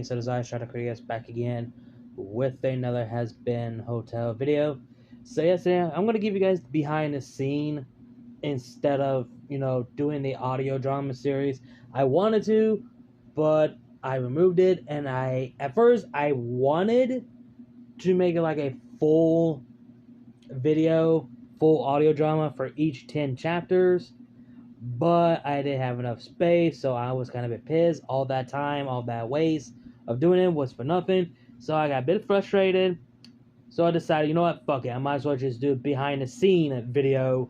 So as I try to Critias back again with another Hazbin hotel video. So yesterday I'm gonna give you guys behind the scene instead of doing the audio drama series. I wanted to, but I removed it, and at first I wanted to make it like a full video, full audio drama for each 10 chapters, but I didn't have enough space, so I was kind of a bit pissed. All that time, all that waste of doing it was for nothing. So I got a bit frustrated. So I decided, you know what, fuck it. I might as well just do a behind the scene video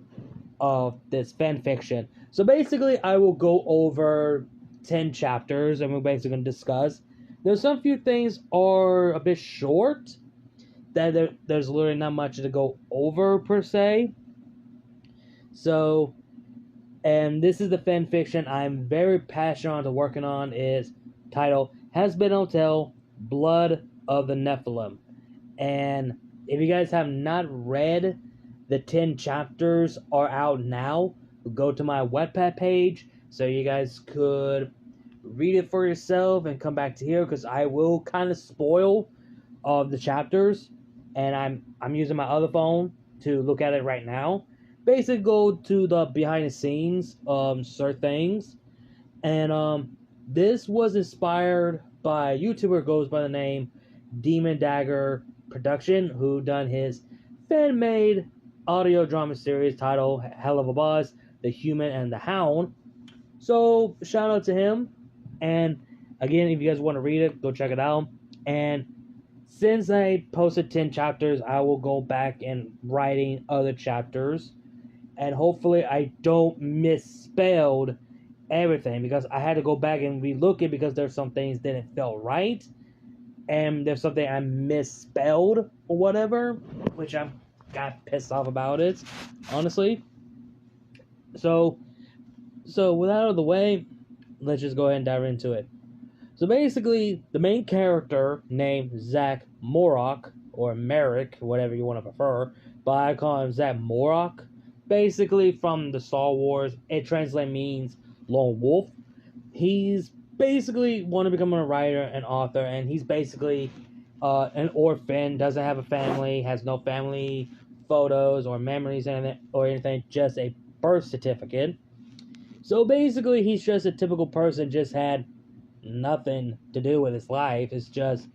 of this fan fiction. So basically, I will go over 10 chapters, and we're basically going to discuss. There's some few things are a bit short, that there's literally not much to go over per se. So, and this is the fan fiction I'm very passionate on to working on. Is titled Hazbin Hotel Blood of the Nephalem. And if you guys have not read, the 10 chapters are out now. Go to my Wattpad page so you guys could read it for yourself and come back to here, because I will kind of spoil the chapters, and I'm using my other phone to look at it right now. Basically, go to the behind the scenes certain things, and this was inspired by a YouTuber who goes by the name Demon Dagger Production, who done his fan-made audio drama series titled Hell of a Boss, The Human and the Hound. So shout out to him. And again, if you guys want to read it, go check it out. And since I posted 10 chapters, I will go back and writing other chapters, and hopefully I don't misspelled everything, because I had to go back and relook it because there's some things that didn't feel right, and there's something I misspelled or whatever, which I got pissed off about it, honestly. So with that out of the way, let's just go ahead and dive into it. So basically, the main character, named Zach Morok, or Merrick, whatever you want to prefer, but I call him Zach Morok. Basically, from the Star Wars, it translates means lone wolf. He's basically want to become a writer and author, and he's basically an orphan, doesn't have a family, has no family photos or memories or anything, just a birth certificate. So basically, he's just a typical person, just had nothing to do with his life. It's just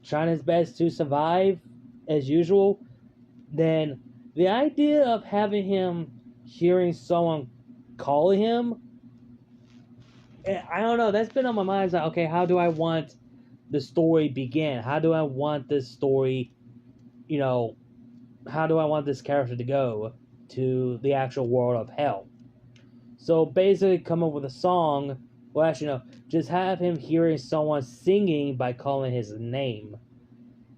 trying his best to survive as usual. Then the idea of having him hearing someone calling him, I don't know, that's been on my mind. It's like, okay, how do I want the story begin? How do I want this story, how do I want this character to go to the actual world of hell? So basically come up with a song. Well, actually, no. Just have him hearing someone singing by calling his name.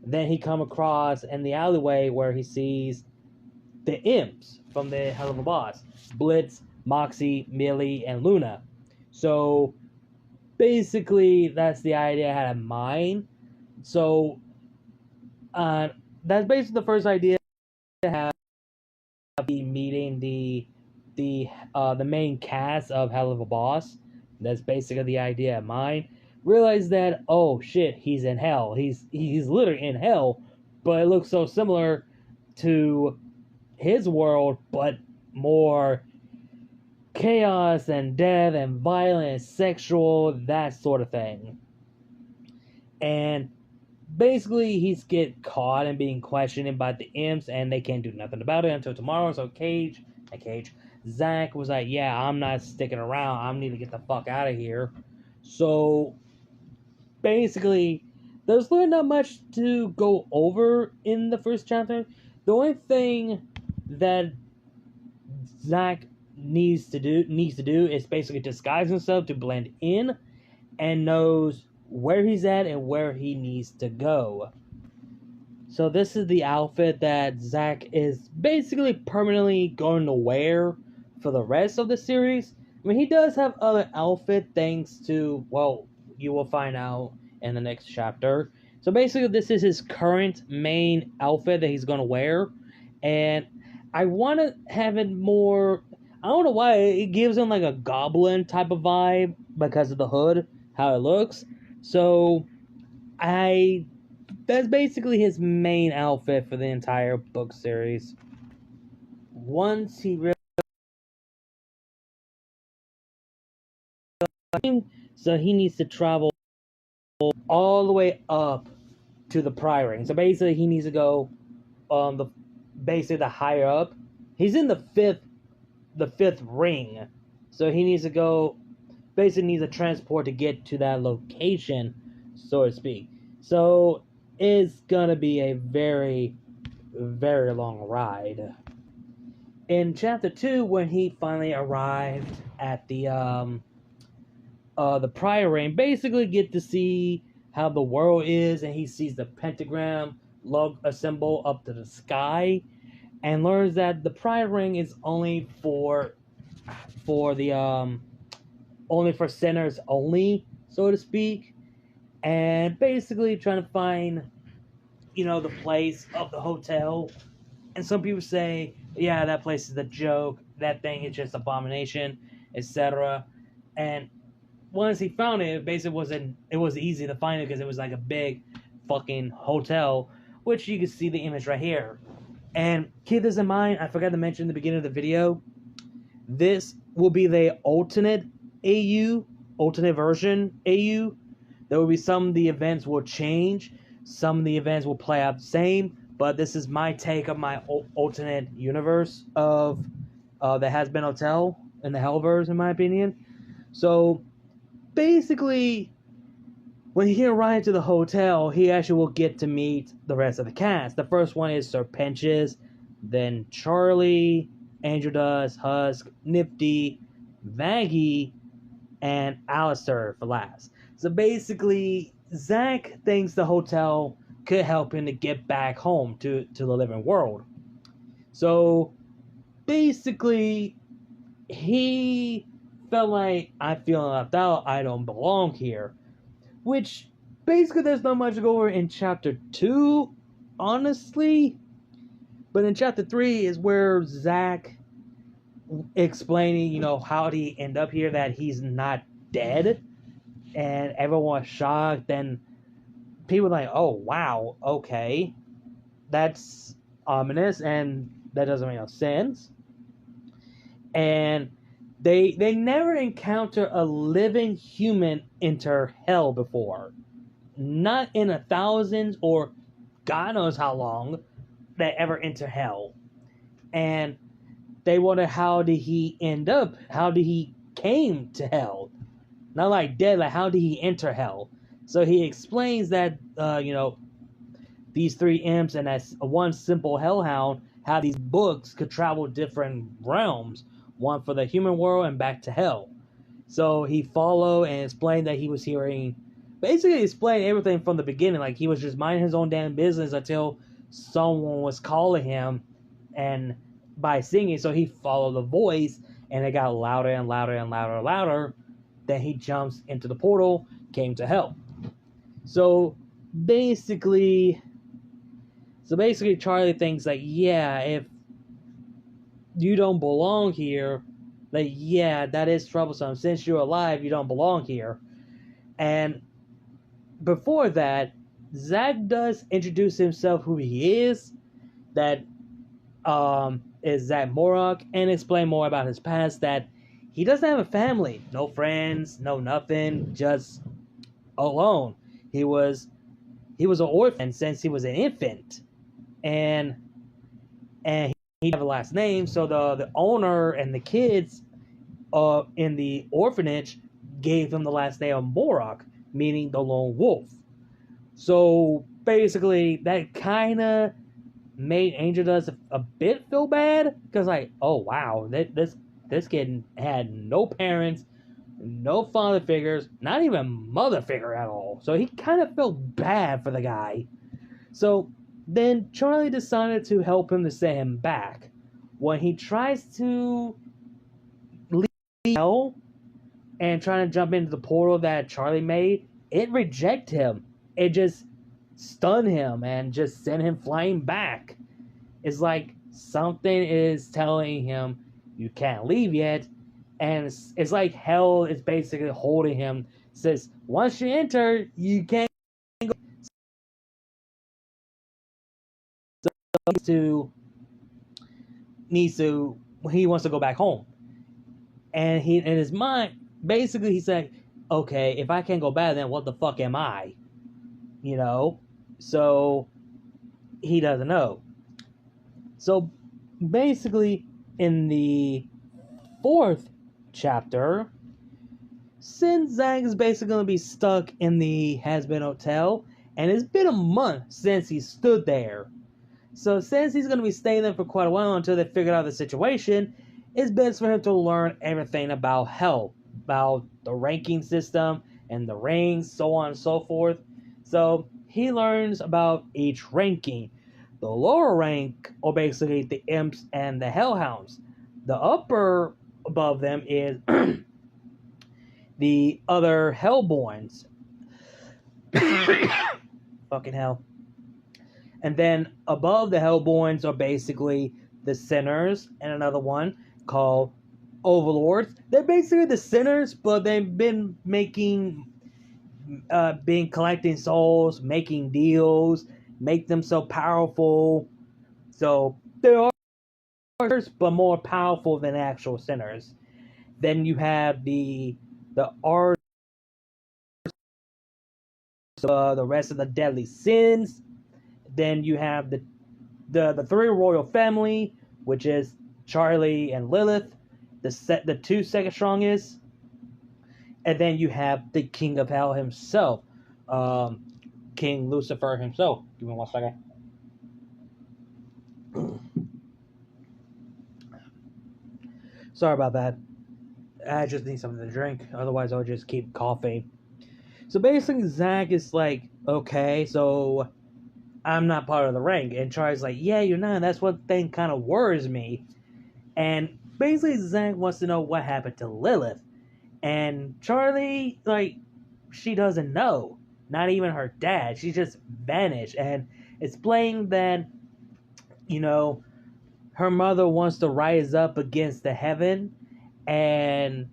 Then he come across in the alleyway where he sees the imps from the Hell of a Boss. Blitz, Moxie, Millie, and Luna. So basically, that's the idea I had in mind. So that's basically the first idea to have be meeting the main cast of Hell of a Boss. That's basically the idea of mine. Realize that, oh shit, he's in hell. He's literally in hell, but it looks so similar to his world, but more chaos and death and violence, sexual, that sort of thing. And basically, he's get caught and being questioned by the imps, and they can't do nothing about it until tomorrow. So Zach was like, yeah, I'm not sticking around. I need to get the fuck out of here. So basically, there's really not much to go over in the first chapter. The only thing that Zach needs to do is basically disguise himself to blend in, and knows where he's at and where he needs to go. So this is the outfit that Zach is basically permanently going to wear for the rest of the series. I mean, he does have other outfit thanks to, well, you will find out in the next chapter. So basically, this is his current main outfit that he's going to wear. And I want to have it more, I don't know why, it gives him like a goblin type of vibe because of the hood, how it looks. So That's basically his main outfit for the entire book series. Once he really, so he needs to travel all the way up to the Priory. So basically, he needs to go the higher up. He's in the fifth ring, so he needs to go. Basically, needs a transport to get to that location, so to speak. So it's gonna be a very, very long ride. In chapter 2, when he finally arrived at the Priory, and basically get to see how the world is, and he sees the pentagram log a symbol up to the sky, and learns that the Priory ring is only for the only for sinners only, so to speak, and basically trying to find the place of the hotel. And some people say, yeah, that place is a joke, that thing is just abomination, etc. And once he found it, it was easy to find it because it was like a big fucking hotel, which you can see the image right here. And keep this in mind, I forgot to mention in the beginning of the video, this will be the alternate version AU. There will be some of the events will change, some of the events will play out the same, but this is my take of my alternate universe of the Hazbin Hotel and the Hellverse, in my opinion. So basically, when he arrives to the hotel, he actually will get to meet the rest of the cast. The first one is Sir Penches, then Charlie, Angel Dust, Husk, Nifty, Maggie, and Alistair for last. So basically, Zach thinks the hotel could help him to get back home to the living world. So basically, he felt like, I feel left out, I don't belong here. Which, basically, there's not much to go over in chapter 2, honestly. But in chapter 3 is where Zach explaining, how did he end up here, that he's not dead. And everyone was shocked. Then people were like, oh, wow, okay. That's ominous, and that doesn't make no sense. And they never encounter a living human enter hell before. Not in a thousands or God knows how long they ever enter hell. And they wonder, how did he end up? How did he came to hell? Not like dead, like how did he enter hell? So he explains that, these three imps and that one simple hellhound, how these books could travel different realms, one for the human world and back to hell. So he followed and explained that he was hearing, basically explained everything from the beginning, like he was just minding his own damn business until someone was calling him, and by singing, so he followed the voice, and it got louder and louder and louder and louder. Then he jumps into the portal, came to hell. So basically, Charlie thinks like, yeah, if you don't belong here, like, yeah, that is troublesome. Since you're alive, you don't belong here. And before that, Zach does introduce himself, who he is, that is Zach Morok, and explain more about his past, that he doesn't have a family, no friends, no nothing, just alone. He was an orphan since he was an infant, and he didn't have a last name, so the owner and the kids in the orphanage gave him the last name of Morok, meaning the lone wolf. So basically, that kind of made Angel Dust a bit feel bad, because like, oh wow, this kid had no parents, no father figures, not even mother figure at all. So he kind of felt bad for the guy. So then Charlie decided to help him to send him back. When he tries to leave hell and trying to jump into the portal that Charlie made, it rejected him. It just stunned him and just sent him flying back. It's like something is telling him, you can't leave yet. And it's like hell is basically holding him. It says, once you enter, you can't go. he wants to go back home, and he in his mind basically he's like, okay, if I can't go back, then what the fuck am I? You know, so he doesn't know. So basically, in the fourth chapter, since Zach is basically going to be stuck in the Hazbin Hotel, and it's been a month since he stood there. So since he's going to be staying there for quite a while until they figure out the situation, it's best for him to learn everything about hell, about the ranking system and the rings, so on and so forth. So he learns about each ranking. The lower rank are basically the imps and the hellhounds. The upper above them is the other hellborns. Fucking hell. And then above the hellborns are basically the sinners, and another one called overlords. They're basically the sinners, but they've been collecting souls, making deals, make them so powerful. So they are sinners, but more powerful than actual sinners. Then you have the art, the rest of the deadly sins. Then you have the three royal family, which is Charlie and Lilith, the two second strongest, and then you have the King of Hell himself, King Lucifer himself. Give me 1 second. Sorry about that. I just need something to drink. Otherwise, I'll just keep coughing. So basically, Zach is like, okay, so I'm not part of the rank. And Charlie's like, yeah, you're not. That's what thing kind of worries me. And basically, Zach wants to know what happened to Lilith. And Charlie, like, she doesn't know. Not even her dad. She just vanished. And explained that, you know, her mother wants to rise up against the heaven. And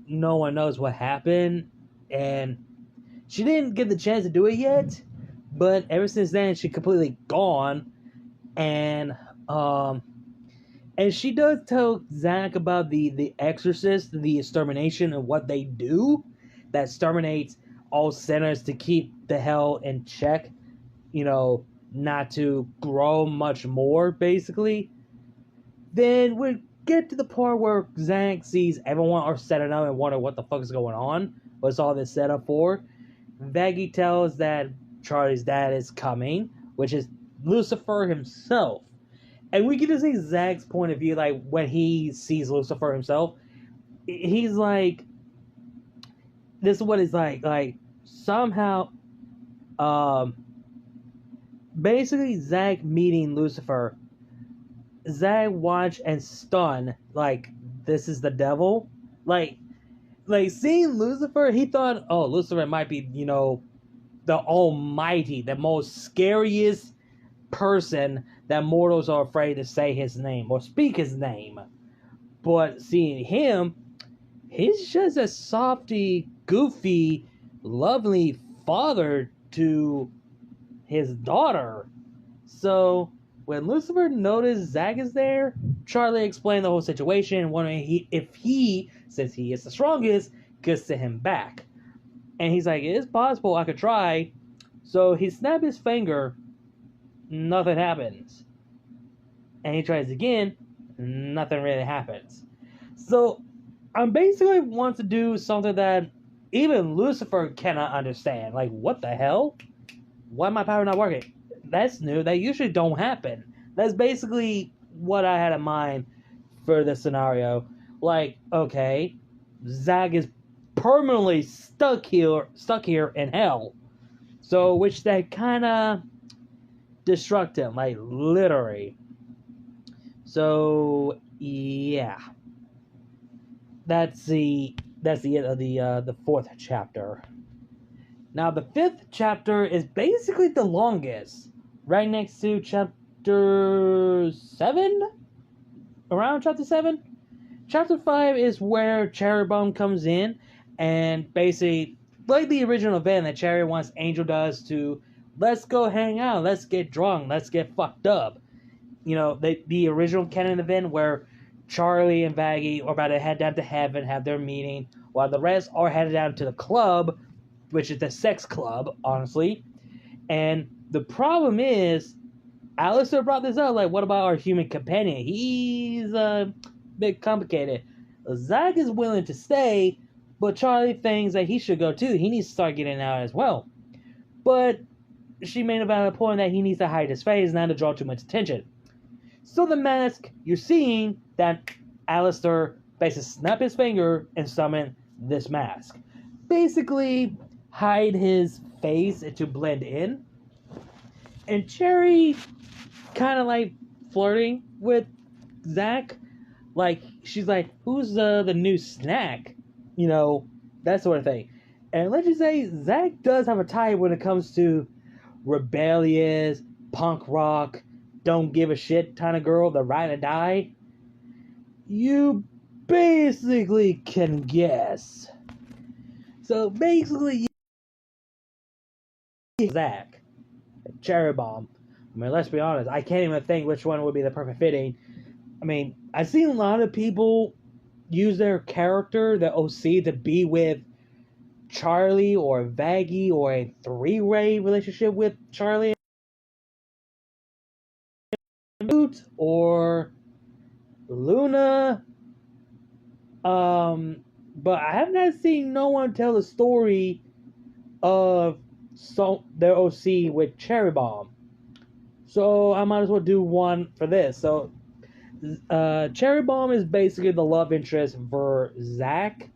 no one knows what happened. And she didn't get the chance to do it yet. But ever since then, she's completely gone. And she does tell Zach about the exorcist, the extermination, and what they do. That exterminates all sinners to keep the hell in check. You know, not to grow much more, basically. Then we get to the part where Zach sees everyone are setting up and wonder what the fuck is going on. What's all this set up for? Vaggie tells that Charlie's dad is coming, which is Lucifer himself. And we get to see Zach's point of view, like, when he sees Lucifer himself. He's like, this is what it's like, somehow, basically Zach meeting Lucifer, Zach watched and stunned, like, this is the devil? Like, seeing Lucifer, he thought, oh, Lucifer might be, you know, the almighty, the most scariest person that mortals are afraid to say his name or speak his name. But seeing him, he's just a softy, goofy, lovely father to his daughter. So when Lucifer noticed Zach is there, Charlie explained the whole situation, wondering if he, since he is the strongest, could send him back. And he's like, it's possible, I could try. So he snapped his finger, nothing happens. And he tries again, nothing really happens. So I basically want to do something that even Lucifer cannot understand. Like, what the hell? Why my power not working? That's new. That usually don't happen. That's basically what I had in mind for this scenario. Like, okay, Zach is permanently stuck here in hell. So, which that kind of destruct him, like, literally. So, yeah. That's the end of the fourth chapter. Now, the fifth chapter is basically the longest. Right next to chapter 7? Around chapter 7? Chapter 5 is where Cherry Bomb comes in, and basically, like the original event that Cherry wants Angel does to, let's go hang out, let's get drunk, let's get fucked up. the original canon event where Charlie and Vaggie are about to head down to heaven, have their meeting, while the rest are headed down to the club, which is the sex club, honestly. And the problem is, Alistair brought this up, like, what about our human companion? He's a bit complicated. Zach is willing to stay, but Charlie thinks that he should go too. He needs to start getting out as well. But she made about a point that he needs to hide his face, not to draw too much attention. So the mask, you're seeing that Alistair basically snap his finger and summon this mask. Basically, hide his face to blend in. And Cherry kind of like flirting with Zach. Like, she's like, who's the new snack? That sort of thing. And let's just say, Zach does have a type when it comes to rebellious, punk rock, don't give a shit kind of girl, the ride or die. You basically can guess. So basically, Zach, Cherry Bomb. I mean, let's be honest, I can't even think which one would be the perfect fitting. I mean, I've seen a lot of people use their character, the OC, to be with Charlie or Vaggie, or a three-way relationship with Charlie or Luna. But I have not seen no one tell the story of their OC with Cherry Bomb. So I might as well do one for this. So Cherry Bomb is basically the love interest for Zach.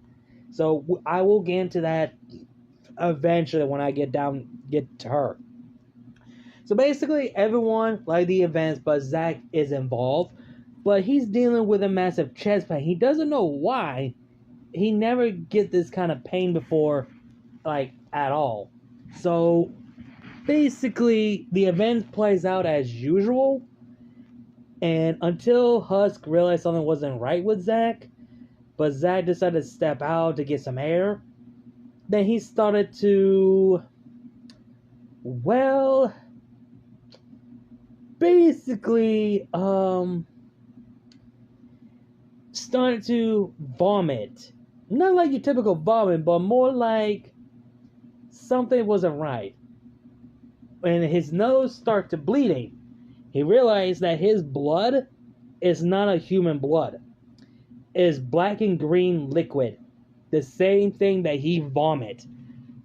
So I will get into that eventually when I get to her. So basically, everyone liked the events, but Zach is involved. But he's dealing with a massive chest pain. He doesn't know why. He never get this kind of pain before, like, at all. So basically, the event plays out as usual. And until Husk realized something wasn't right with Zach, but Zach decided to step out to get some air, then he started to, well, basically, started to vomit. Not like your typical vomit, but more like something wasn't right. When his nose started to bleeding, he realized that his blood is not a human blood. It is black and green liquid. The same thing that he vomit.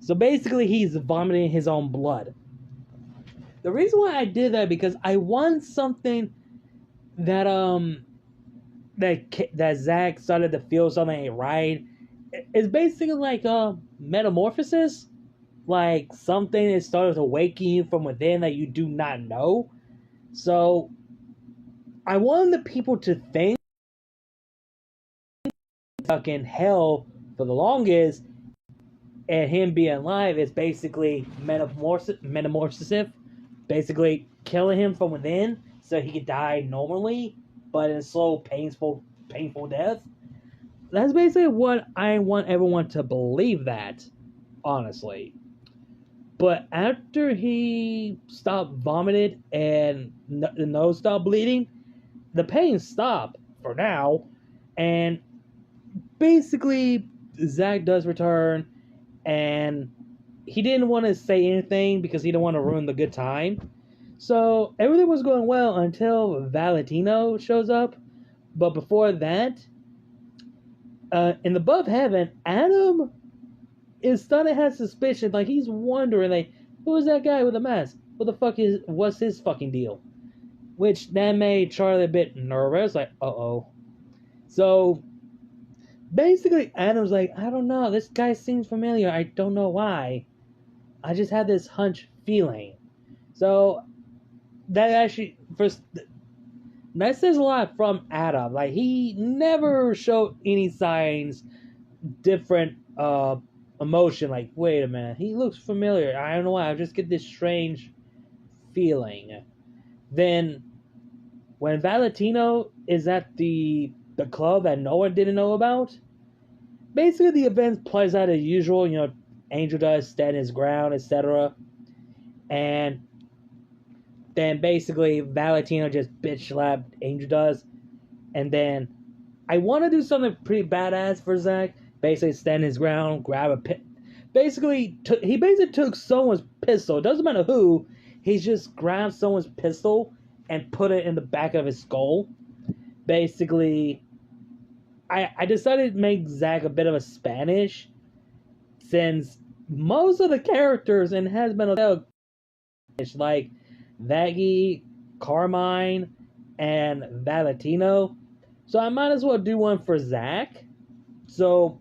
So basically, he's vomiting his own blood. The reason why I did that, because I want something that that Zach started to feel something ain't right. It's basically like a metamorphosis. Like something is started to awaken you from within that you do not know. So I wanted the people to think fucking hell for the longest, and him being alive is basically metamorphosis, basically killing him from within so he could die normally, but in a slow, painful death. That's basically what I want everyone to believe that, honestly. But after he stopped vomiting and the nose stopped bleeding, the pain stopped for now, and basically Zach does return, and he didn't want to say anything because he didn't want to ruin the good time. So everything was going well until Valentino shows up. But before that, in the above heaven, Adam is starting to have suspicion. Like, he's wondering, like, who is that guy with the mask? What's his fucking deal? Which that made Charlie a bit nervous. Like, uh-oh. So basically, Adam's like, I don't know. This guy seems familiar. I don't know why. I just had this hunch feeling. So that actually that says a lot from Adam. Like, he never showed any signs different emotion. Like, wait a minute, he looks familiar. I don't know why. I just get this strange feeling. Then when Valentino is at the club that no one didn't know about, basically the event plays out as usual. Angel does stand his ground, etc. And then basically Valentino just bitch slapped Angel Dust, and then I want to do something pretty badass for Zack. Basically stand his ground, grab a pit. He basically took someone's pistol. It doesn't matter who. He just grabbed someone's pistol and put it in the back of his skull. Basically, I decided to make Zack a bit of a Spanish, since most of the characters in Hazbin like Vaggie, Carmine, and Valentino. So I might as well do one for Zack. So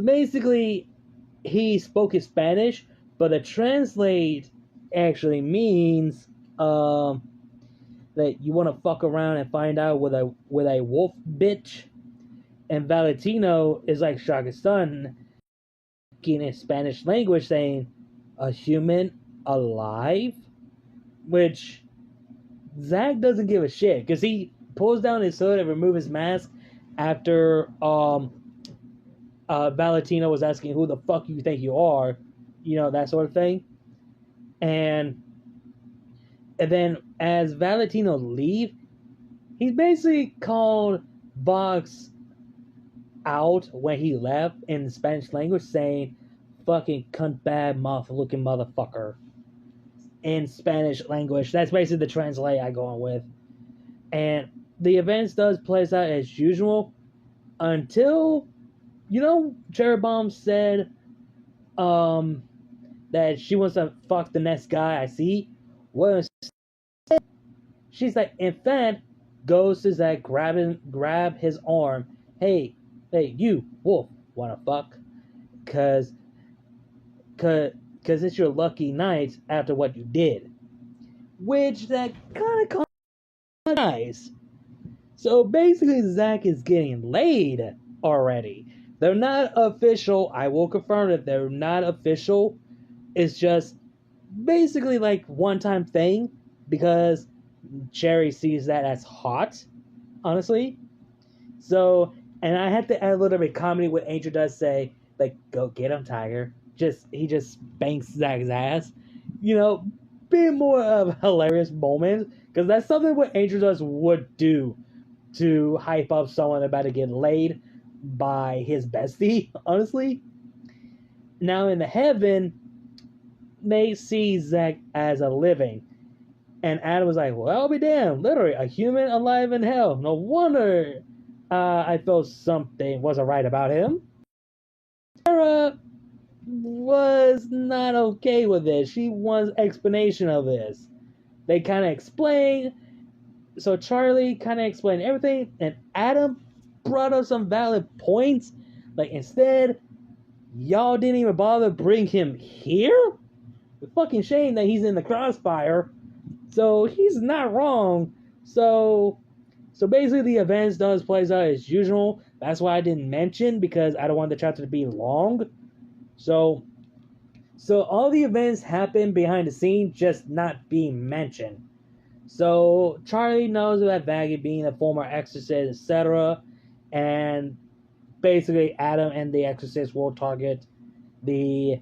basically, he spoke in Spanish, but the translate actually means that you want to fuck around and find out with a wolf bitch. And Valentino is like Shaka's son, in Spanish language, saying a human alive, which Zack doesn't give a shit, because he pulls down his hood and removes his mask after Valentino was asking who the fuck you think you are, that sort of thing. And then as Valentino leave, he basically called Vox out when he left in the Spanish language, saying fucking cunt bad mouth looking motherfucker in Spanish language. That's basically the translate I go on with. And the events does plays out as usual until Cherry Bomb said that she wants to fuck the next guy I see. Well, she's like, in fact, goes to Zack, grab his arm. Hey, you, Wolf, wanna fuck? Cause it's your lucky night after what you did. Which, that kinda nice. So basically, Zack is getting laid already. They're not official. I will confirm that they're not official. It's just basically like one-time thing, because Cherry sees that as hot, honestly. So, and I had to add a little bit of comedy what Angel does say, like, go get him, Tiger. He just spanks Zack's ass. Being more of a hilarious moment, because that's something what Angel Dust would do to hype up someone about to get laid by his bestie, honestly. Now in the heaven, they see Zack as a living. And Adam was like, well, I'll be damned. Literally, a human alive in hell. No wonder I felt something wasn't right about him. Sarah was not okay with this. She wants explanation of this. They kind of explained. So Charlie kind of explained everything. And Adam brought up some valid points. Like, instead, y'all didn't even bother bring him here? It's fucking shame that he's in the crossfire. So he's not wrong. So basically the events does plays out as usual. That's why I didn't mention, because I don't want the chapter to be long. So all the events happen behind the scenes, just not being mentioned. So Charlie knows about Vaggie being a former exorcist, etc. And basically Adam and the exorcist will target the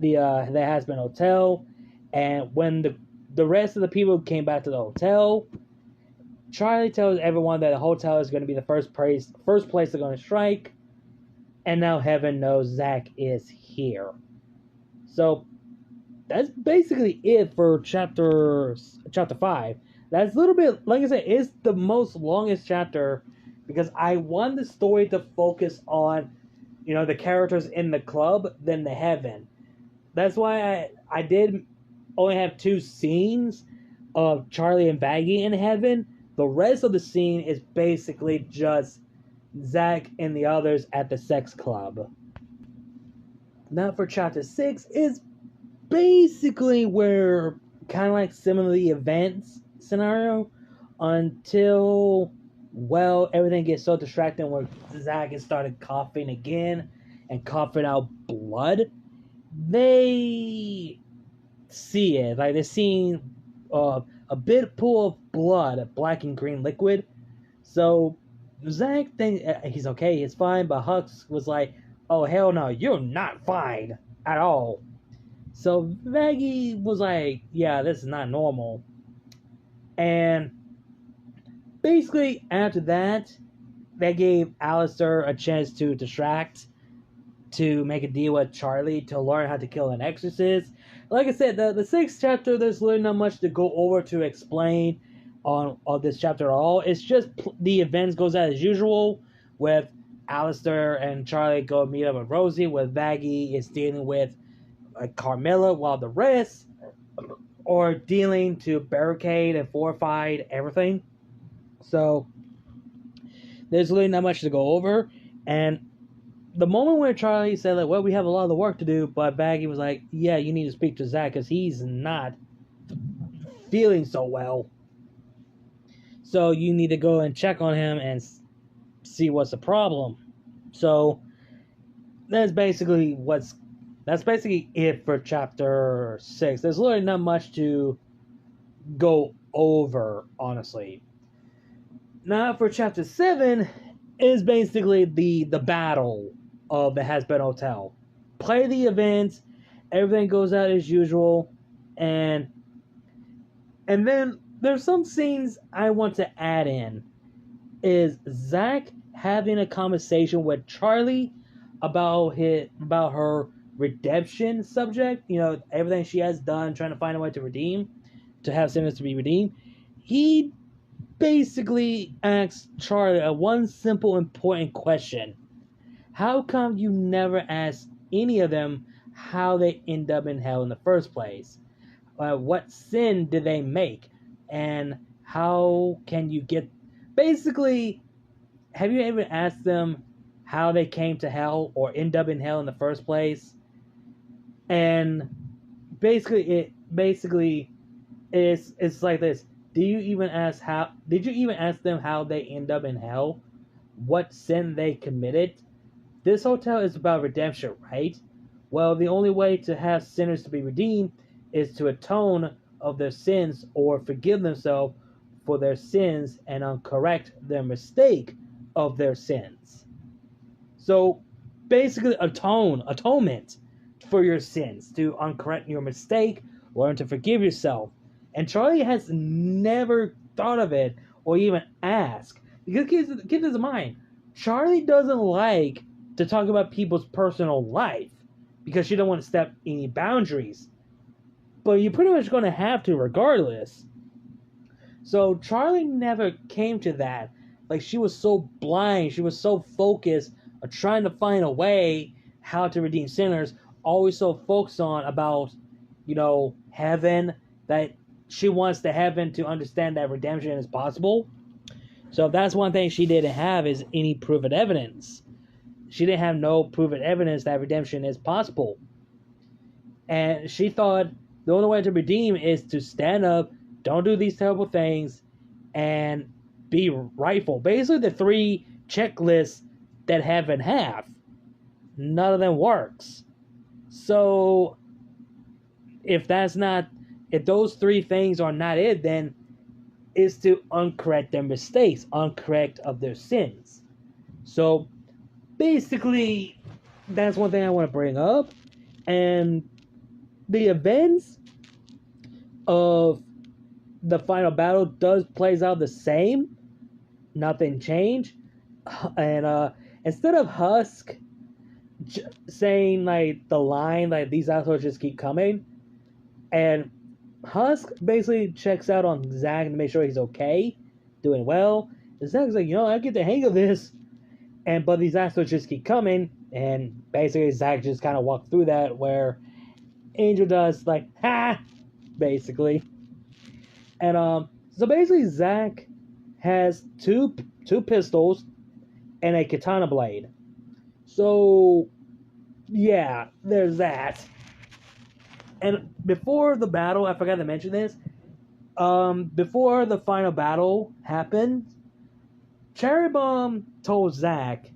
Hazbin Hotel. And when the rest of the people came back to the hotel, Charlie tells everyone that the hotel is going to be the first place they're going to strike. And now Heaven knows Zack is here. So that's basically it for chapter 5. That's a little bit, like I said, it's the most longest chapter, because I want the story to focus on, the characters in the club than the Heaven. That's why I did only have 2 scenes of Charlie and Vaggie in Heaven. The rest of the scene is basically just Zack and the others at the sex club. Now for chapter 6 is basically where kind of like similarly events scenario until, well, everything gets so distracting where Zack has started coughing again and coughing out blood. They see it, like they're seeing a big pool of blood, a black and green liquid. So Zack thinks he's okay, he's fine, but Hux was like, oh hell no, you're not fine at all. So Veggie was like, yeah, this is not normal. And basically, after that, they gave Alistair a chance to distract, to make a deal with Charlie to learn how to kill an exorcist. Like I said, the sixth chapter, there's really not much to go over to explain on this chapter at all. It's just the events goes out as usual, with Alistair and Charlie go meet up with Rosie, with Vaggie is dealing with Carmilla, while the rest are dealing to barricade and fortify everything. So there's really not much to go over. And the moment where Charlie said, like, well, we have a lot of the work to do, but Vaggie was like, yeah, you need to speak to Zach because he's not feeling so well. So you need to go and check on him and see what's the problem. So that's basically it for chapter 6. There's really not much to go over, honestly. Now for chapter 7 is basically the battle of the Hazbin Hotel. Play the event, everything goes out as usual, and then there's some scenes I want to add in. Is Zach having a conversation with Charlie about her redemption subject? You know, everything she has done, trying to find a way to redeem, to have sinners to be redeemed. He basically asks Charlie a one simple important question. How come you never ask any of them how they end up in hell in the first place? What sin did they make? And how can you get... Basically, have you ever asked them how they came to hell or end up in hell in the first place? And basically, it's like this. Did you even ask them how they end up in hell? What sin they committed? This hotel is about redemption, right? Well, the only way to have sinners to be redeemed is to atone of their sins or forgive themselves for their sins and correct their mistake of their sins. So basically atonement for your sins, to uncorrect your mistake, learn to forgive yourself. And Charlie has never thought of it or even asked. Because keep this in mind, Charlie doesn't like to talk about people's personal life because she don't want to step any boundaries. But you're pretty much going to have to regardless. So Charlie never came to that. Like, she was so blind, she was so focused on trying to find a way how to redeem sinners, always so focused on about, heaven, that she wants the heaven to understand that redemption is possible. So that's one thing she didn't have, is any proven evidence. She didn't have no proven evidence that redemption is possible. And she thought the only way to redeem is to stand up, don't do these terrible things, and be rightful. Basically, the 3 checklists that heaven have, none of them works. So if those 3 things are not it, then it's to uncorrect their mistakes, uncorrect of their sins. So basically, that's one thing I want to bring up. And the events of the final battle plays out the same. Nothing changed. And instead of Husk saying like the line like these assholes just keep coming, and Husk basically checks out on Zach to make sure he's okay, doing well. And Zach's like, I get the hang of this. But these assholes just keep coming, and basically Zach just kind of walked through that, where Angel does like, ha! Basically. And so basically Zach has two pistols and a katana blade. So yeah, there's that. And before the battle, I forgot to mention this. Before the final battle happened, Cherry Bomb told Zach,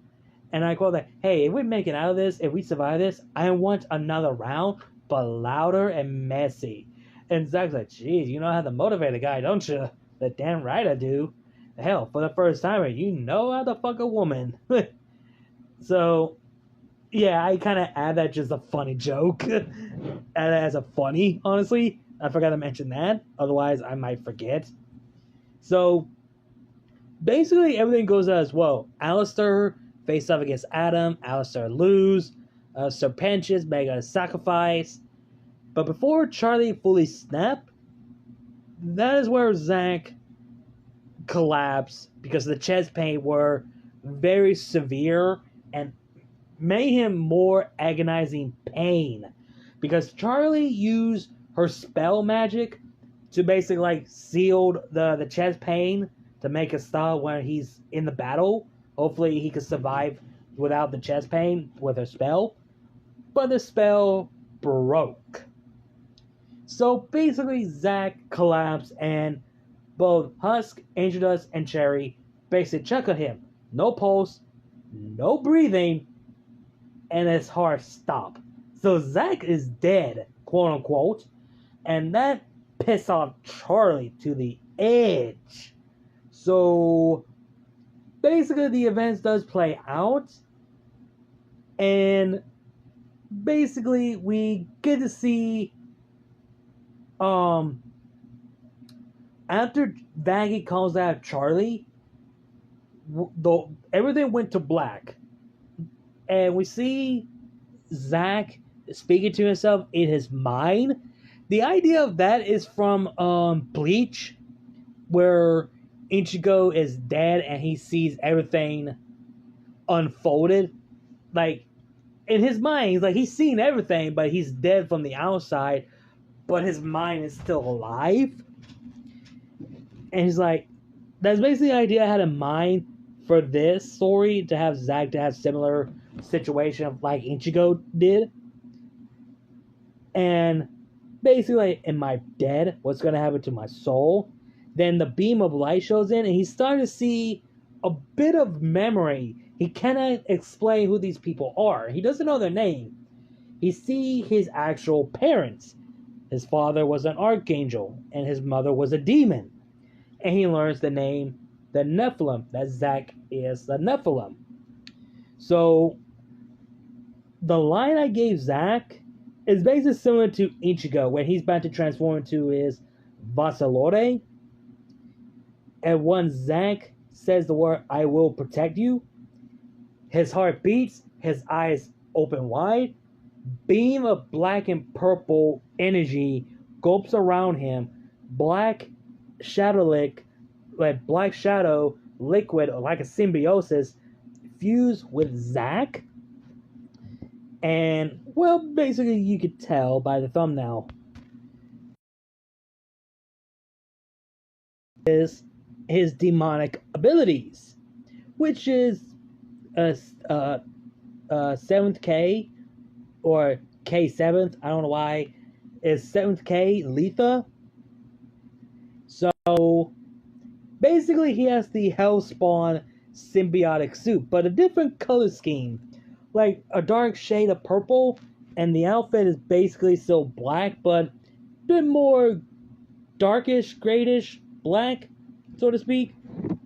and I quote that, hey, if we make it out of this, if we survive this, I want another round, but louder and messy. And Zach's like, geez, you know how to motivate a guy, don't you? The damn right I do. Hell, for the first timer, you know how to fuck a woman. So, Yeah, I kind of add that just a funny joke. Add it as a funny, honestly. I forgot to mention that. Otherwise, I might forget. So, basically, everything goes as well. Alistair faced off against Adam. Alistair lose. Serpentius make a sacrifice. But before Charlie fully snapped, that is where Zack collapsed because the chest pain were very severe and made him more agonizing pain. Because Charlie used her spell magic to basically like seal the chest pain to make it stop when he's in the battle. Hopefully he could survive without the chest pain with her spell. But the spell broke. So basically Zack collapsed and both Husk, Angel Dust, and Cherry basically check on him. No pulse, no breathing, and his heart stopped. So Zack is dead, quote unquote, and that pissed off Charlie to the edge. So basically the events does play out, and basically we get to see after Vaggie calls out Charlie, everything went to black. And we see Zack speaking to himself in his mind. The idea of that is from Bleach, where Ichigo is dead and he sees everything unfolded. Like, in his mind, he's like, he's seen everything, but he's dead from the outside, but his mind is still alive. And he's like, that's basically the idea I had in mind for this story, to have Zack to have similar situation like Ichigo did. And basically, like, am I dead? What's going to happen to my soul? Then the beam of light shows in, and he's starting to see a bit of memory. He cannot explain who these people are. He doesn't know their name. He sees his actual parents. His father was an archangel, and his mother was a demon. And he learns the name, the Nephalem, that Zack is the Nephalem. So, the line I gave Zack is basically similar to Ichigo, when he's about to transform into his Vasalore. And once Zack says the word, I will protect you, his heart beats, his eyes open wide, beam of black and purple energy gulps around him, black black shadow liquid, or like a symbiosis, fused with Zack. And, well, basically you could tell by the thumbnail is his demonic abilities, which is 7th K, or K7th, I don't know why, is 7th K Letha. So basically he has the Hellspawn symbiotic suit, but a different color scheme, like a dark shade of purple, and the outfit is basically still black, but a bit more darkish, grayish black, so to speak.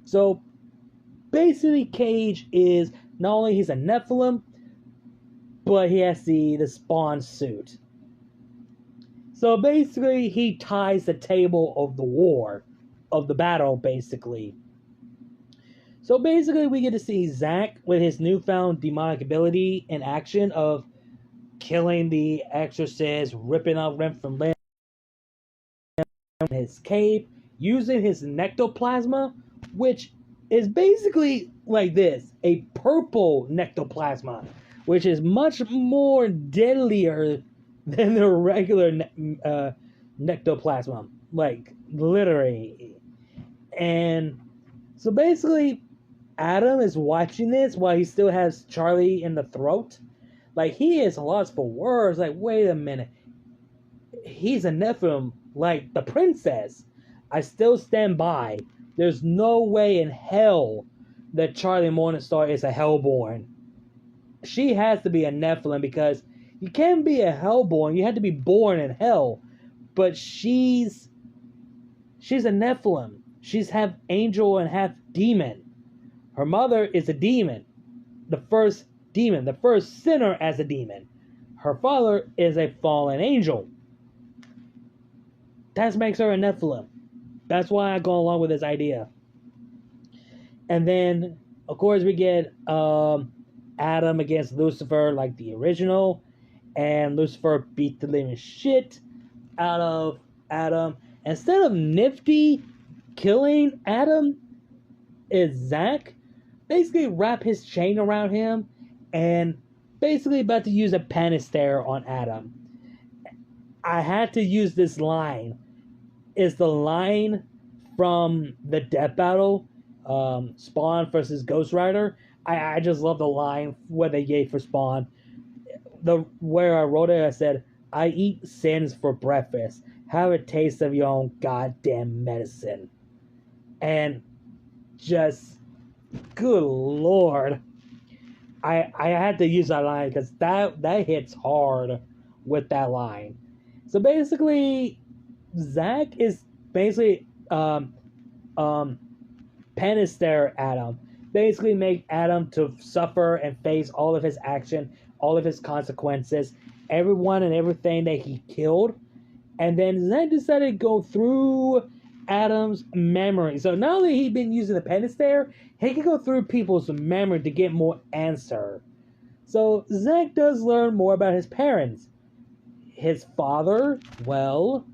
So basically Cage is, not only he's a Nephilim, but he has the Spawn suit. So basically he ties the table of the war, of the battle, basically. So basically we get to see Zack with his newfound demonic ability in action of killing the exorcist, ripping off limb from limb, his cape, using his nectoplasma, which is basically like this, a purple nectoplasma, which is much more deadlier than the regular nectoplasma, like literally. And so basically Adam is watching this while he still has Charlie in the throat. Like, he is lost for words. Like, wait a minute, he's a Nephilim, like the princess. I still stand by. There's no way in hell that Charlie Morningstar is a Hellborn. She has to be a Nephilim, because you can't be a Hellborn. You had to be born in hell. But she's a Nephilim. She's half angel and half demon. Her mother is a demon. The first demon, the first sinner as a demon. Her father is a fallen angel. That makes her a Nephalem. That's why I go along with this idea. And then, of course, we get Adam against Lucifer, like the original. And Lucifer beat the living shit out of Adam. Instead of Nifty killing Adam, is Zack basically wrap his chain around him and basically about to use a panister on Adam. I had to use this line. It's the line from the death battle, Spawn versus Ghost Rider. I just love the line where they gave for Spawn. Where I wrote it, I said, "I eat sins for breakfast. Have a taste of your own goddamn medicine." And just, good lord, I had to use that line because that hits hard with that line. So basically, Zack is basically panister Adam. Basically make Adam to suffer and face all of his action, all of his consequences, everyone and everything that he killed. And then Zack decided to go through Adam's memory. So now that he'd been using the panister, he can go through people's memory to get more answer. So Zack does learn more about his parents. His father, well,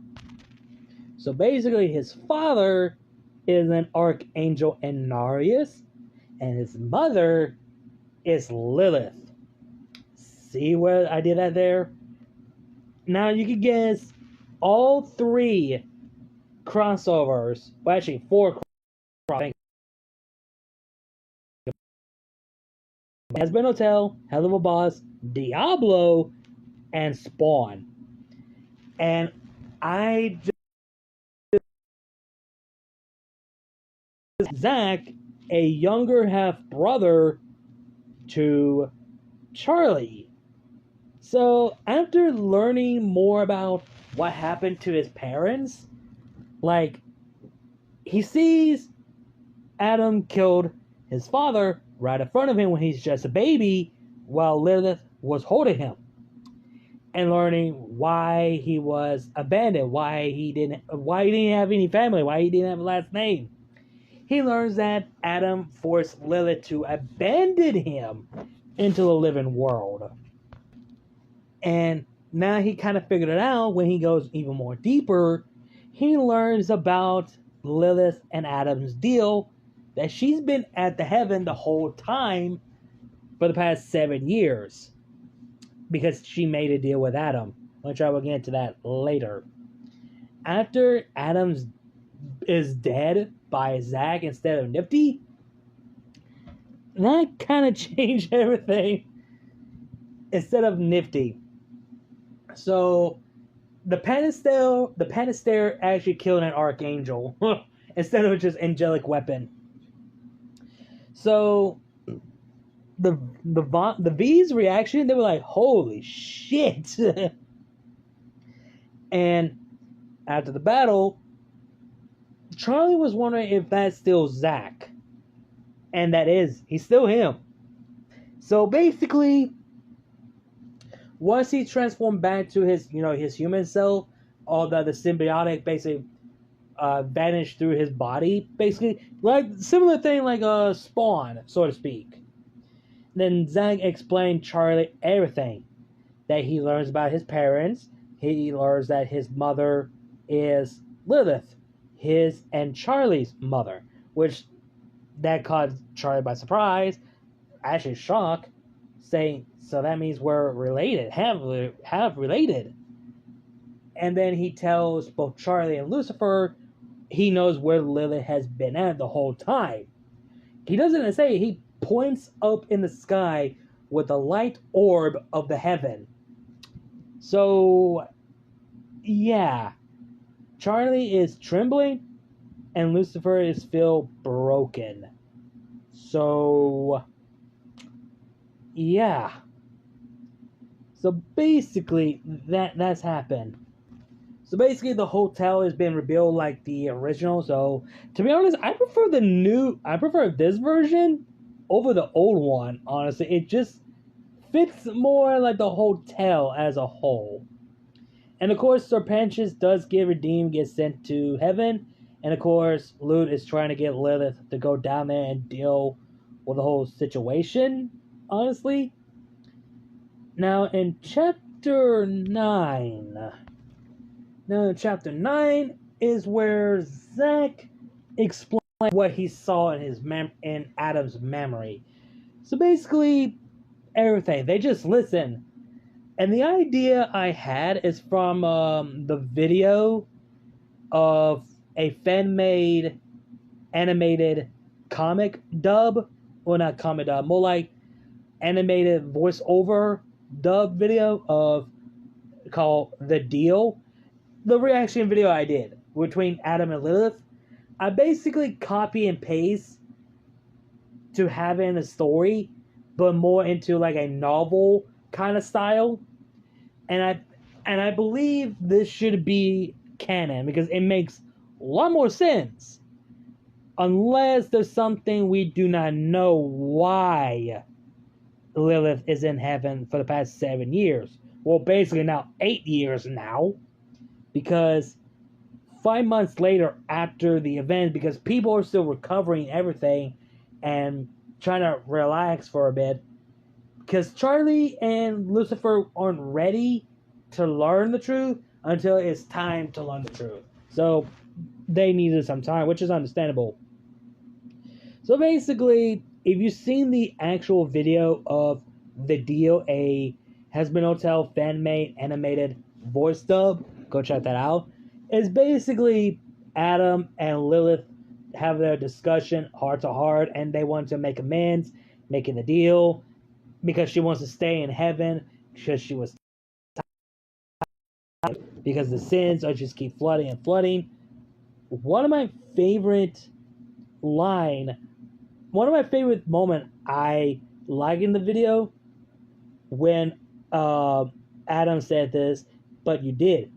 so basically his father is an archangel Anarius, and his mother is Lilith. See where I did that there? Now you can guess all three crossovers, well actually 4 crossovers. Hazbin Hotel, Hell of a Boss, Diablo, and Spawn. And I just Zack, a younger half brother to Charlie. So after learning more about what happened to his parents, like, he sees Adam killed his father right in front of him when he's just a baby while Lilith was holding him. And learning why he was abandoned, why he didn't have any family, why he didn't have a last name. He learns that Adam forced Lilith to abandon him into the living world. And now he kind of figured it out. When he goes even more deeper, he learns about Lilith and Adam's deal, that she's been at the heaven the whole time for the past 7 years. Because she made a deal with Adam, which I will get into that later. After Adam is dead by Zack instead of Nifty, that kind of changed everything. Instead of Nifty, so the panister actually killed an archangel instead of just angelic weapon. So the V's reaction, they were like, holy shit. And after the battle, Charlie was wondering if that's still Zack. And that is, he's still him. So basically, once he transformed back to his human self, all the symbiotic basically vanished through his body, basically, like similar thing like a Spawn, so to speak. Then Zack explained Charlie everything that he learns about his parents. He learns that his mother is Lilith, his and Charlie's mother, which that caught Charlie by surprise, actually shock, saying, so that means we're related, have related. And then he tells both Charlie and Lucifer he knows where Lilith has been at the whole time. He doesn't say, he points up in the sky with a light orb of the heaven. So, yeah. Charlie is trembling, and Lucifer is still broken. So, yeah. So basically, that's happened. So basically, the hotel has been rebuilt like the original. So, to be honest, I prefer this version over the old one, honestly. fits more like the hotel as a whole. And of course, Serpentius does get redeemed, gets sent to heaven. And of course, Lute is trying to get Lilith to go down there and deal with the whole situation, honestly. Now, in chapter 9... Now, in chapter 9 is where Zack explains what he saw in in Adam's memory. So basically, everything. They just listen. And the idea I had is from the video of a fan-made animated comic dub. Well, not comic dub, more like animated voiceover dub video called The Deal. The reaction video I did between Adam and Lilith. I basically copy and paste to have in a story, but more into like a novel kind of style. And I believe this should be canon because it makes a lot more sense. Unless there's something we do not know why Lilith is in heaven for the past 7 years. Well, basically now 8 years now. Because 5 months later after the event, because people are still recovering everything and trying to relax for a bit, because Charlie and Lucifer aren't ready to learn the truth until it's time to learn the truth. So they needed some time, which is understandable. So basically, if you've seen the actual video of The Deal, a Hazbin Hotel fan-made animated voice dub, go check that out. It's basically Adam and Lilith have their discussion heart to heart, and they want to make amends, making the deal, because she wants to stay in heaven, because she was tired, because the sins are just keep flooding and flooding. One of my favorite moment I like in the video, when Adam said this, but you did.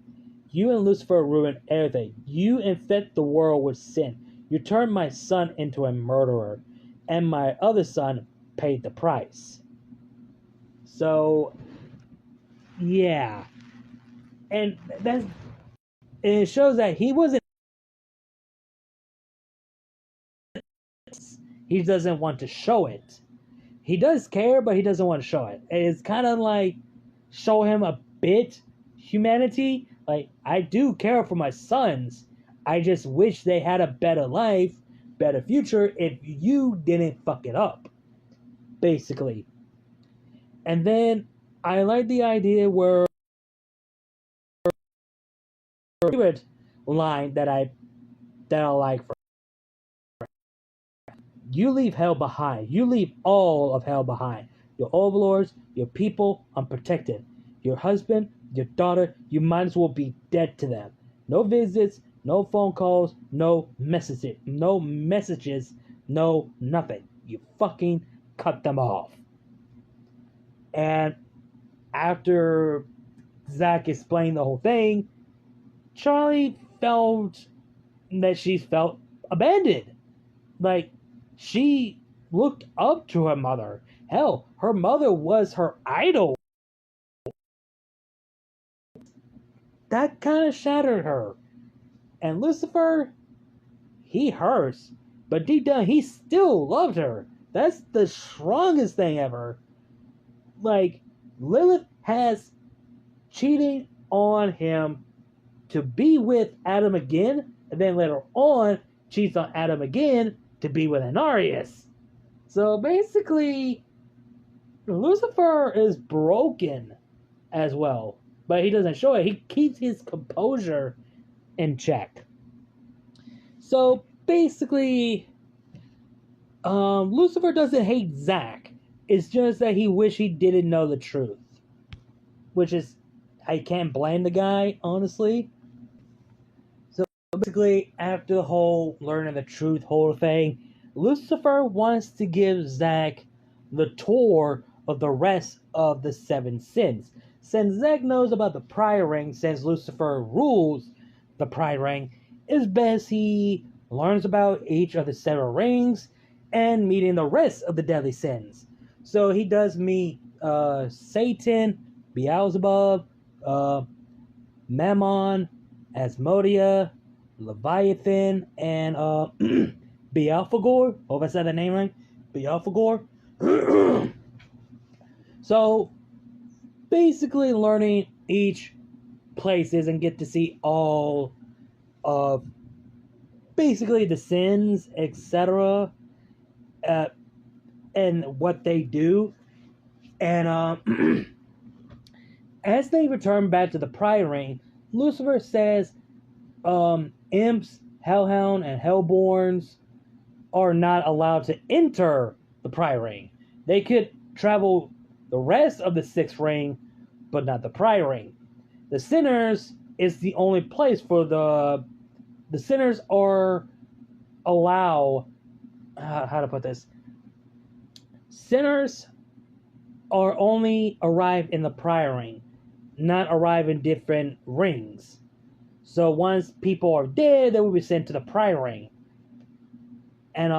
You and Lucifer ruined everything. You infect the world with sin. You turned my son into a murderer, and my other son paid the price. So, yeah. And it shows that he wasn't... He doesn't want to show it. He does care, but he doesn't want to show it. It's kind of like show him a bit humanity. Like, I do care for my sons. I just wish they had a better life, better future if you didn't fuck it up. Basically. And then I like the idea where favorite line that I like for you leave hell behind. You leave all of hell behind. Your overlords, your people, unprotected. Your husband, your daughter, you might as well be dead to them. No visits, no phone calls, no messages, no nothing. You fucking cut them off. And after Zack explained the whole thing, Charlie felt that she felt abandoned. Like, she looked up to her mother. Hell, her mother was her idol. That kind of shattered her. And Lucifer, he hurts. But deep down, he still loved her. That's the strongest thing ever. Like, Lilith has cheating on him to be with Adam again, and then later on cheats on Adam again to be with Anarius. So basically, Lucifer is broken as well, but he doesn't show it. He keeps his composure in check. So basically, Lucifer doesn't hate Zack. It's just that he wished he didn't know the truth. Which is, I can't blame the guy, honestly. So basically, after the whole learning the truth whole thing, Lucifer wants to give Zack the tour of the rest of the 7 sins. Since Zack knows about the Pride Ring, since Lucifer rules the Pride Ring, it's best he learns about each of the 7 rings and meeting the rest of the deadly sins. So he does meet Satan, Beelzebub, Mammon, Asmodia, Leviathan, and Beelphegor. Hope I said that name right. Beelphegor. So basically, learning each places and get to see all of basically the sins, etc., and what they do. And as they return back to the Priory, Lucifer says imps, hellhound, and hellborns are not allowed to enter the Priory. They could travel the rest of the Sixth Ring, but not the Priory. The sinners is the only place for the sinners are allow how to put this. Sinners are only arrive in the Priory, not arrive in different rings. So once people are dead, they will be sent to the Priory. And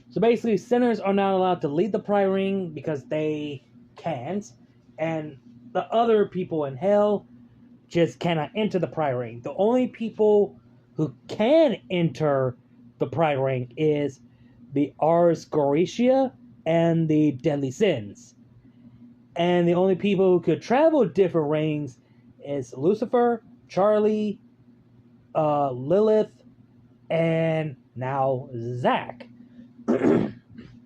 so basically sinners are not allowed to leave the Priory because they can't, and the other people in hell just cannot enter the Priory. The only people who can enter the Priory is the Ars Goretia and the Deadly Sins. And the only people who could travel different rings is Lucifer, Charlie, Lilith, and now Zack.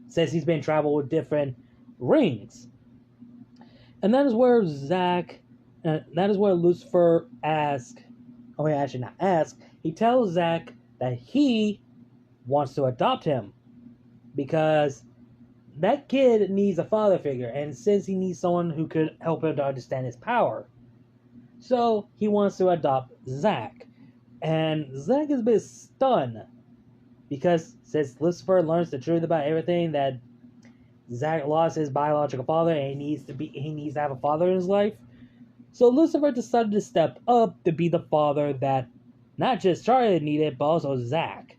Says he's been traveled with different rings. And that is where Lucifer asks, actually not ask, he tells Zack that he wants to adopt him because that kid needs a father figure, and since he needs someone who could help him to understand his power, so he wants to adopt Zack. And Zack is a bit stunned because since Lucifer learns the truth about everything, that Zack lost his biological father and he needs to have a father in his life. So Lucifer decided to step up to be the father that not just Charlie needed, but also Zack.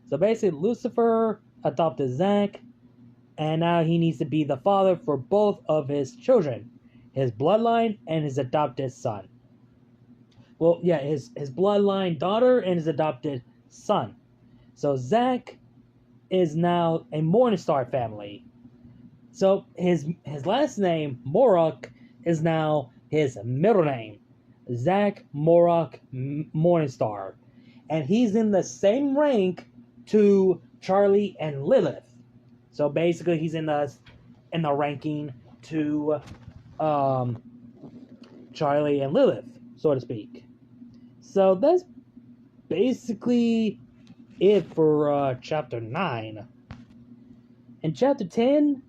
So basically, Lucifer adopted Zack, and now he needs to be the father for both of his children, his bloodline and his adopted son. Well, yeah, his bloodline daughter and his adopted son. So Zack is now a Morningstar family. So his last name, Morok, is now his middle name, Zack Morok Morningstar. And he's in the same rank to Charlie and Lilith. So basically he's in the ranking to Charlie and Lilith, so to speak. So that's basically it for chapter 9. And chapter 10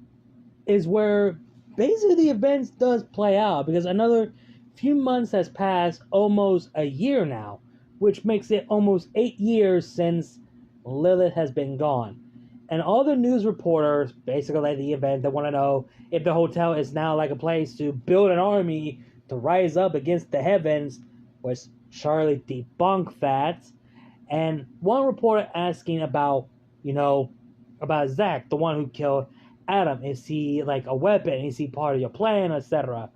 is where basically the events does play out, because another few months has passed, almost a year now, which makes it almost 8 years since Lilith has been gone. And all the news reporters, basically like the event, they want to know if the hotel is now like a place to build an army to rise up against the heavens, which Charlie debunked that. And one reporter asking about Zack, the one who killed Adam, is he like a weapon? Is he part of your plan, etc.?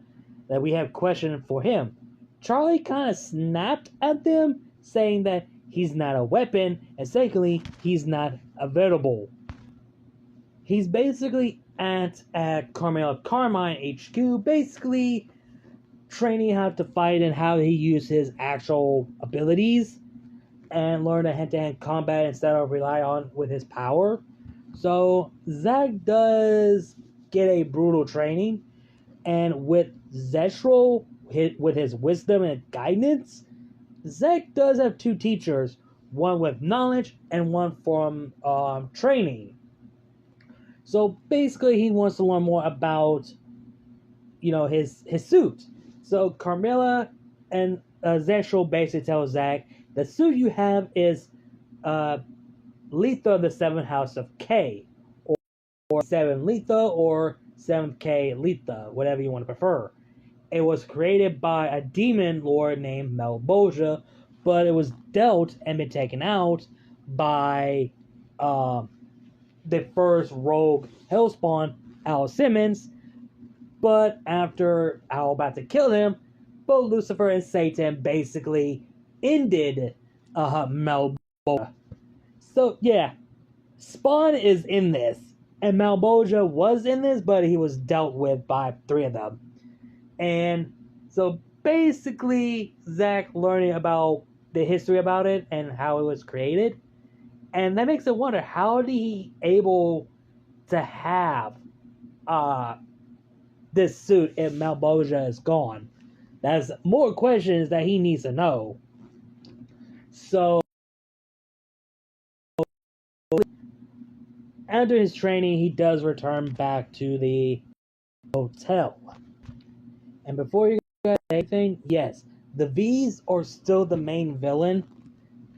That we have questions for him. Charlie kind of snapped at them, saying that he's not a weapon, and secondly, he's not available. He's basically at Carmilla Carmine HQ, basically training how to fight and how he uses his actual abilities and learn a hand-to-hand combat instead of rely on with his power. So Zack does get a brutal training, and with Zeshral, with his wisdom and guidance, Zack does have two teachers, one with knowledge and one from training. So basically, he wants to learn more about, his suit. So Carmilla and Zeshral basically tell Zack, the suit you have is Letha of the 7th house of K, or 7 Letha, or 7th K Letha, whatever you want to prefer. It was created by a demon lord named Malboja, but it was dealt and been taken out by the first rogue Hellspawn, Al Simmons, But after Al about to kill him, both Lucifer and Satan basically ended Malbolgia. So yeah, Spawn is in this, and Malbolgia was in this, but he was dealt with by 3 of them. And so basically, Zack learning about the history about it and how it was created, and that makes it wonder, how did he able to have this suit if Malbolgia is gone? That's more questions that he needs to know. So after his training, he does return back to the hotel. And before you guys say anything, yes, the V's are still the main villain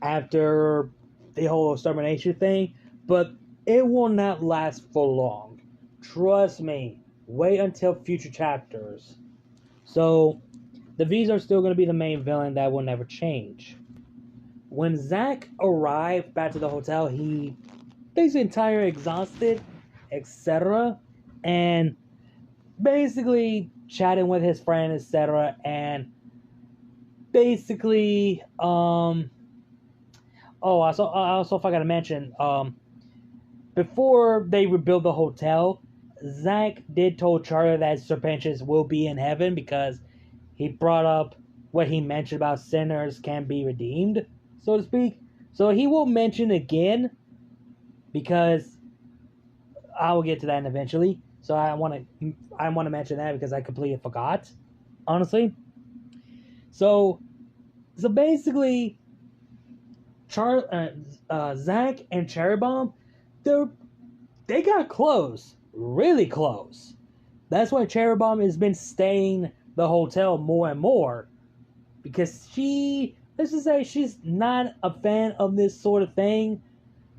after the whole extermination thing, but it will not last for long. Trust me, wait until future chapters. So, the V's are still going to be the main villain. That will never change. When Zack arrived back to the hotel, he basically tired, exhausted, etc. And basically chatting with his friend, etc. And basically, also forgot to mention, before they rebuild the hotel, Zack did tell Charlie that Serpentius will be in heaven because he brought up what he mentioned about sinners can be redeemed, so to speak. So he will mention again because I will get to that eventually. So I want to mention that because I completely forgot, honestly. So basically, Zack and Cherry Bomb, they got close, really close. That's why Cherry Bomb has been staying the hotel more and more, because let's just say she's not a fan of this sort of thing,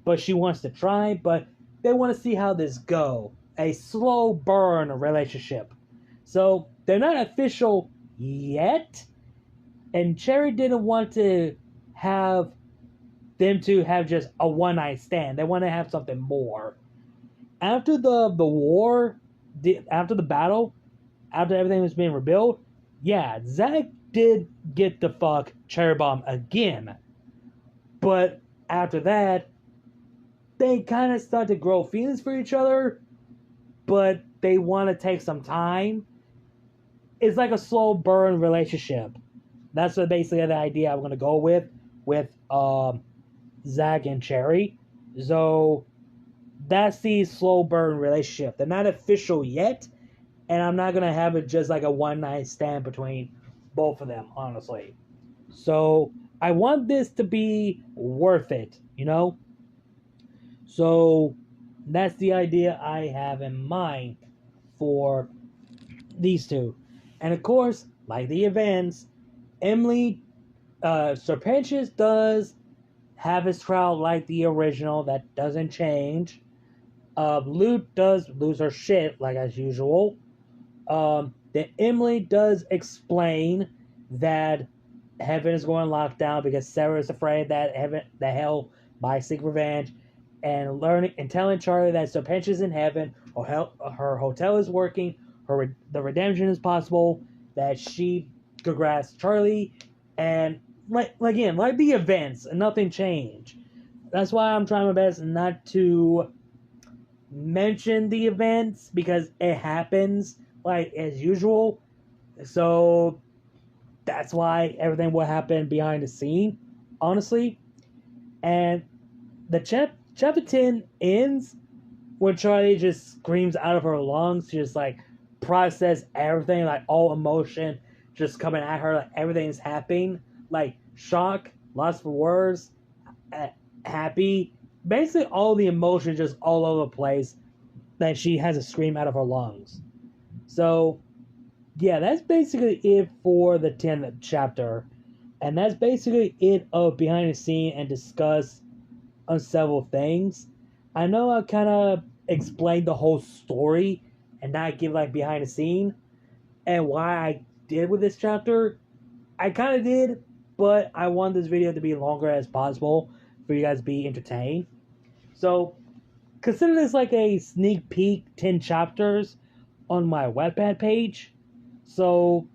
but she wants to try. But they want to see how this go. A slow burn relationship. So they're not official yet, and Cherry didn't want to have them to have just a one-night stand. They want to have something more. After the war, after the battle, after everything was being rebuilt, yeah, Zack did get to fuck Cherry Bomb again. But after that, they kind of start to grow feelings for each other, but they want to take some time. It's like a slow burn relationship. That's basically the idea I'm going to go with Zack and Cherry. So that's the slow burn relationship. They're not official yet, and I'm not going to have it just like a one-night stand between both of them, honestly. So I want this to be worth it, you know? So that's the idea I have in mind for these two. And of course, like the events, Emily, Serpentius does have his trial like the original. That doesn't change. Lute does lose her shit like as usual. Then Emily does explain that heaven is going lockdown because Sarah is afraid that hell might seek revenge, and telling Charlie that Serpentius is in heaven, or her hotel is working, the redemption is possible, that she congrats Charlie, and like the events, and nothing changed. That's why I'm trying my best not to mention the events because it happens like as usual. So that's why everything will happen behind the scene, honestly. And the chapter 10 ends when Charlie just screams out of her lungs, just like process everything, like all emotion just coming at her, like everything's happening, like shock, loss for words, happy, basically all the emotion just all over the place that she has to scream out of her lungs. So yeah, that's basically it for the 10th chapter, and that's basically it of behind the scene and discuss on several things. I know I kind of explained the whole story and not give like behind the scene and why I did with this chapter. I kind of did, but I want this video to be longer as possible for you guys to be entertained. So consider this like a sneak peek, 10 chapters on my Wattpad page. So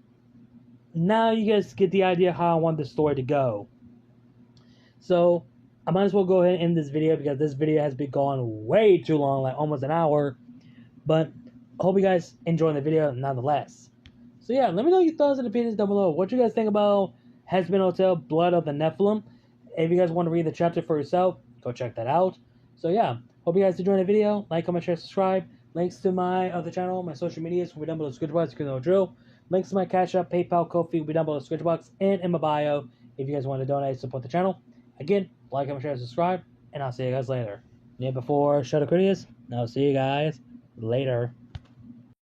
now you guys get the idea how I want the story to go. So I might as well go ahead and end this video because this video has been going way too long, like almost an hour. But I hope you guys enjoying the video nonetheless. So yeah, let me know your thoughts and opinions down below. What you guys think about Hazbin Hotel, Blood of the Nephalem. If you guys want to read the chapter for yourself, go check that out. So yeah, hope you guys enjoyed the video. Like, comment, share, subscribe. Links to my other channel, my social medias will be down below the description box. You know the drill. Links to my Cash App, PayPal, Ko-fi will be down below the description box and in my bio if you guys want to donate to support the channel. Again, like, comment, share, subscribe, and I'll see you guys later. Yeah, before Shadow Critias, and I'll see you guys later.